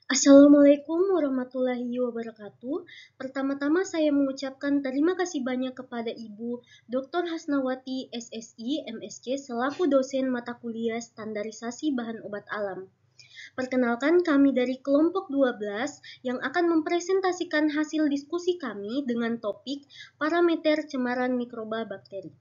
Assalamualaikum warahmatullahi wabarakatuh. Pertama-tama saya mengucapkan terima kasih banyak kepada Ibu Dr. Hasnawati SSI MSc selaku dosen mata kuliah Standarisasi Bahan Obat Alam. Perkenalkan, kami dari kelompok 12 yang akan mempresentasikan hasil diskusi kami dengan topik parameter cemaran mikroba bakteri.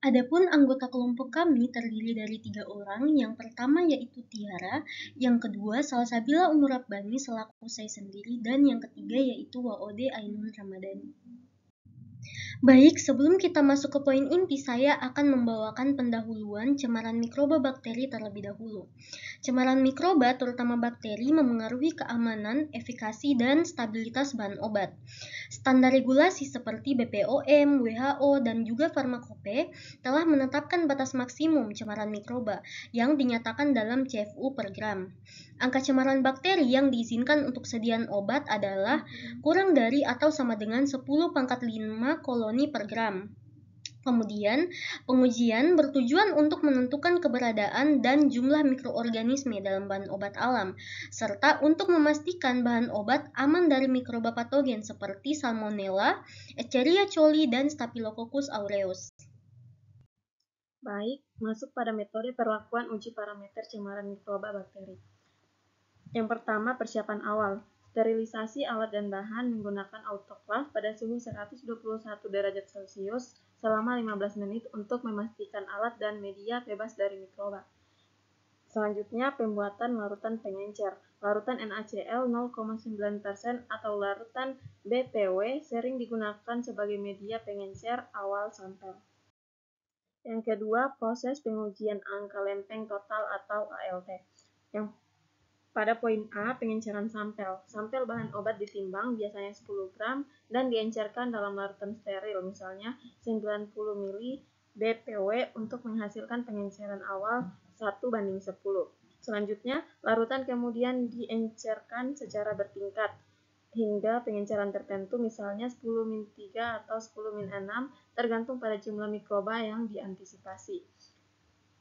Adapun anggota kelompok kami terdiri dari 3 orang, yang pertama yaitu Tiara, yang kedua Salsabila Umurabani selaku saya sendiri, dan yang ketiga yaitu Waode Ainun Ramadhani. Baik, sebelum kita masuk ke poin inti, saya akan membawakan pendahuluan cemaran mikroba bakteri terlebih dahulu. Cemaran mikroba, terutama bakteri, memengaruhi keamanan, efikasi, dan stabilitas bahan obat. Standar regulasi seperti BPOM, WHO, dan juga Farmakope telah menetapkan batas maksimum cemaran mikroba yang dinyatakan dalam CFU per gram. Angka cemaran bakteri yang diizinkan untuk sediaan obat adalah kurang dari atau sama dengan 10⁻5 koloni per gram. Kemudian, pengujian bertujuan untuk menentukan keberadaan dan jumlah mikroorganisme dalam bahan obat alam, serta untuk memastikan bahan obat aman dari mikroba patogen seperti Salmonella, Escherichia coli, dan Staphylococcus aureus. Baik, masuk pada metode perlakuan uji parameter cemaran mikroba bakteri. Yang pertama, persiapan awal. Sterilisasi alat dan bahan menggunakan autoklaf pada suhu 121 derajat Celcius selama 15 menit untuk memastikan alat dan media bebas dari mikroba. Selanjutnya, pembuatan larutan pengencer. Larutan NaCl 0,9% atau larutan BPW sering digunakan sebagai media pengencer awal sampel. Yang kedua, proses pengujian angka lempeng total atau ALT. Yang pada poin A, pengenceran sampel. Sampel bahan obat ditimbang, biasanya 10 gram, dan diencerkan dalam larutan steril, misalnya 90 ml BPW untuk menghasilkan pengenceran awal 1:10. Selanjutnya, larutan kemudian diencerkan secara bertingkat hingga pengenceran tertentu, misalnya 10-3 atau 10-6, tergantung pada jumlah mikroba yang diantisipasi.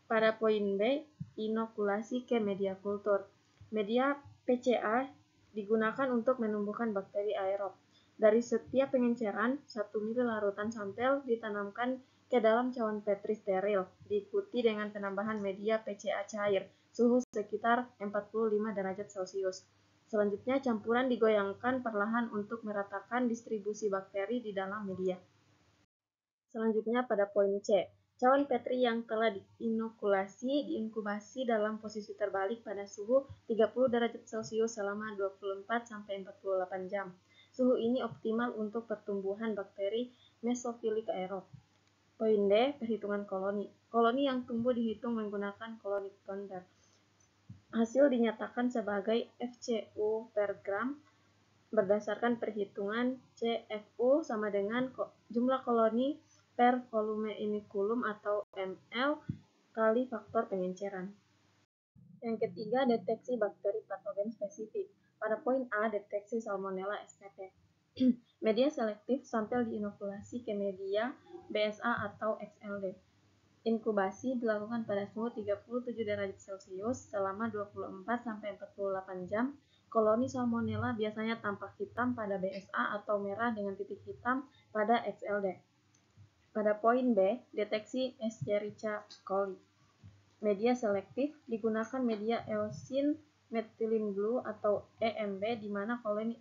Pada poin B, inokulasi ke media kultur. Media PCA digunakan untuk menumbuhkan bakteri aerob. Dari setiap pengenceran, 1 ml larutan sampel ditanamkan ke dalam cawan Petri steril, diikuti dengan penambahan media PCA cair, suhu sekitar 45 derajat Celcius. Selanjutnya, campuran digoyangkan perlahan untuk meratakan distribusi bakteri di dalam media. Selanjutnya pada poin C, cawan Petri yang telah diinokulasi diinkubasi dalam posisi terbalik pada suhu 30 derajat Celcius selama 24-48 jam. Suhu ini optimal untuk pertumbuhan bakteri Mesophilic aerob. Poin D, perhitungan koloni. Koloni yang tumbuh dihitung menggunakan koloni counter. Hasil dinyatakan sebagai FCU per gram berdasarkan perhitungan CFU sama dengan jumlah koloni per volume inokulum atau ml kali faktor pengenceran. Yang ketiga, deteksi bakteri patogen spesifik. Pada poin A, deteksi Salmonella spp. Media selektif sampel diinokulasi ke media BSA atau XLD. Inkubasi dilakukan pada suhu 37 derajat Celcius selama 24-48 jam. Koloni Salmonella biasanya tampak hitam pada BSA atau merah dengan titik hitam pada XLD. Pada poin B, deteksi Escherichia coli. Media selektif digunakan media Eosin methylene blue atau EMB di mana koloni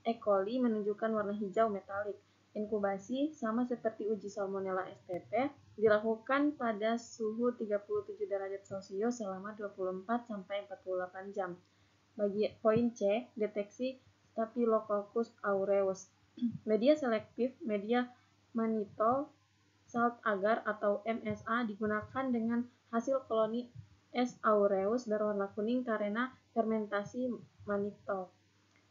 E. coli menunjukkan warna hijau metalik. Inkubasi sama seperti uji Salmonella spp dilakukan pada suhu 37 derajat Celcius selama 24-48 jam. Bagi poin C, deteksi Staphylococcus aureus. Media selektif, media mannitol salt agar atau MSA digunakan dengan hasil koloni S. aureus berwarna kuning karena fermentasi mannitol.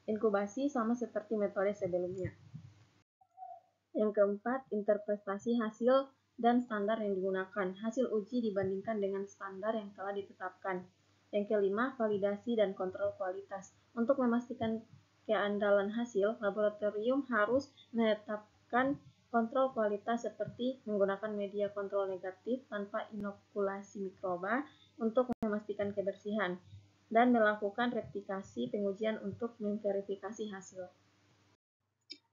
Inkubasi sama seperti metode sebelumnya. Yang keempat, interpretasi hasil dan standar yang digunakan. Hasil uji dibandingkan dengan standar yang telah ditetapkan. Yang kelima, validasi dan kontrol kualitas. Untuk memastikan keandalan hasil, laboratorium harus menetapkan kontrol kualitas seperti menggunakan media kontrol negatif tanpa inokulasi mikroba untuk memastikan kebersihan. dan melakukan replikasi pengujian untuk memverifikasi hasil.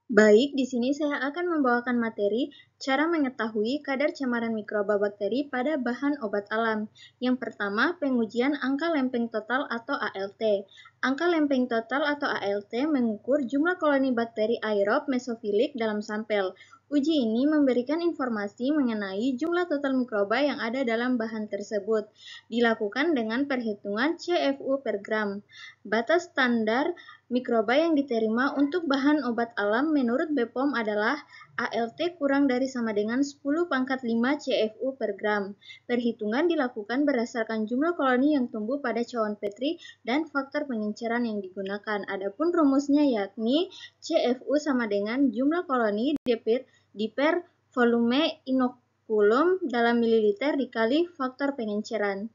Baik, di sini saya akan membawakan materi cara mengetahui kadar cemaran mikroba bakteri pada bahan obat alam. Yang pertama, pengujian angka lempeng total atau ALT. Angka lempeng total atau ALT mengukur jumlah koloni bakteri aerob mesofilik dalam sampel. Uji ini memberikan informasi mengenai jumlah total mikroba yang ada dalam bahan tersebut. Dilakukan dengan perhitungan CFU per gram. Batas standar mikroba yang diterima untuk bahan obat alam menurut BPOM adalah ALT kurang dari sama dengan 10 pangkat 5 CFU per gram. Perhitungan dilakukan berdasarkan jumlah koloni yang tumbuh pada cawan Petri dan faktor pengenceran yang digunakan. Adapun rumusnya yakni CFU sama dengan jumlah koloni di per volume inokulum dalam mililiter dikali faktor pengenceran.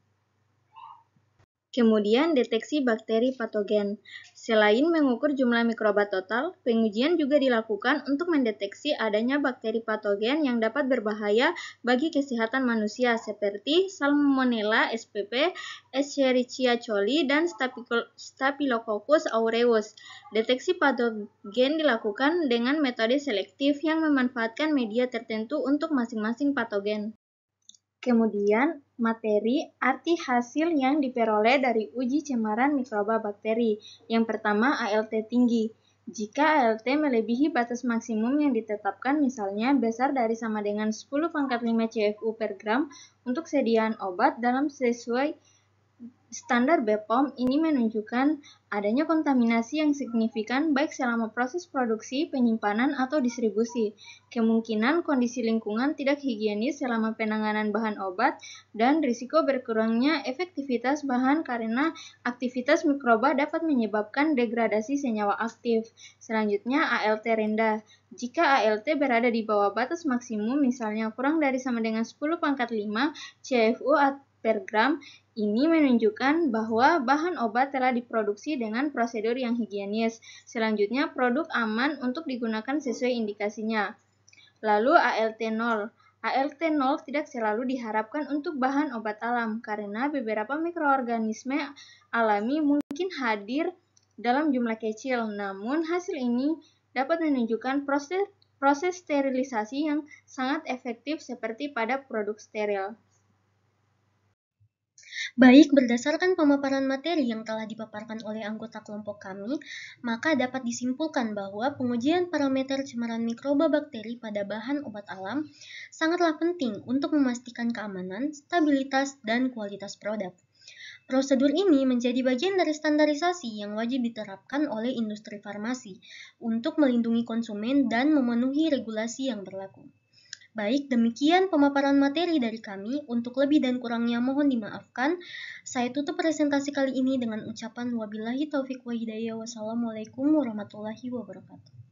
Kemudian, deteksi bakteri patogen. Selain mengukur jumlah mikroba total, pengujian juga dilakukan untuk mendeteksi adanya bakteri patogen yang dapat berbahaya bagi kesehatan manusia seperti Salmonella spp, Escherichia coli, dan Staphylococcus aureus. Deteksi patogen dilakukan dengan metode selektif yang memanfaatkan media tertentu untuk masing-masing patogen. Kemudian, materi arti hasil yang diperoleh dari uji cemaran mikroba bakteri. Yang pertama, ALT tinggi. Jika ALT melebihi batas maksimum yang ditetapkan, misalnya besar dari sama dengan 10 pangkat 5 CFU per gram untuk sediaan obat dalam sesuai standar BPOM, ini menunjukkan adanya kontaminasi yang signifikan baik selama proses produksi, penyimpanan, atau distribusi. Kemungkinan kondisi lingkungan tidak higienis selama penanganan bahan obat, dan risiko berkurangnya efektivitas bahan karena aktivitas mikroba dapat menyebabkan degradasi senyawa aktif. Selanjutnya, ALT rendah. Jika ALT berada di bawah batas maksimum, misalnya kurang dari sama dengan 10 pangkat 5 CFU per gram, ini menunjukkan bahwa bahan obat telah diproduksi dengan prosedur yang higienis. Selanjutnya, produk aman untuk digunakan sesuai indikasinya. Lalu ALT 0. ALT 0 tidak selalu diharapkan untuk bahan obat alam karena beberapa mikroorganisme alami mungkin hadir dalam jumlah kecil. Namun, hasil ini dapat menunjukkan proses sterilisasi yang sangat efektif seperti pada produk steril. Baik, berdasarkan pemaparan materi yang telah dipaparkan oleh anggota kelompok kami, maka dapat disimpulkan bahwa pengujian parameter cemaran mikroba bakteri pada bahan obat alam sangatlah penting untuk memastikan keamanan, stabilitas, dan kualitas produk. Prosedur ini menjadi bagian dari standarisasi yang wajib diterapkan oleh industri farmasi untuk melindungi konsumen dan memenuhi regulasi yang berlaku. Baik, demikian pemaparan materi dari kami. Untuk lebih dan kurangnya mohon dimaafkan. Saya tutup presentasi kali ini dengan ucapan wabillahi taufiq wa hidayah. Wassalamualaikum warahmatullahi wabarakatuh.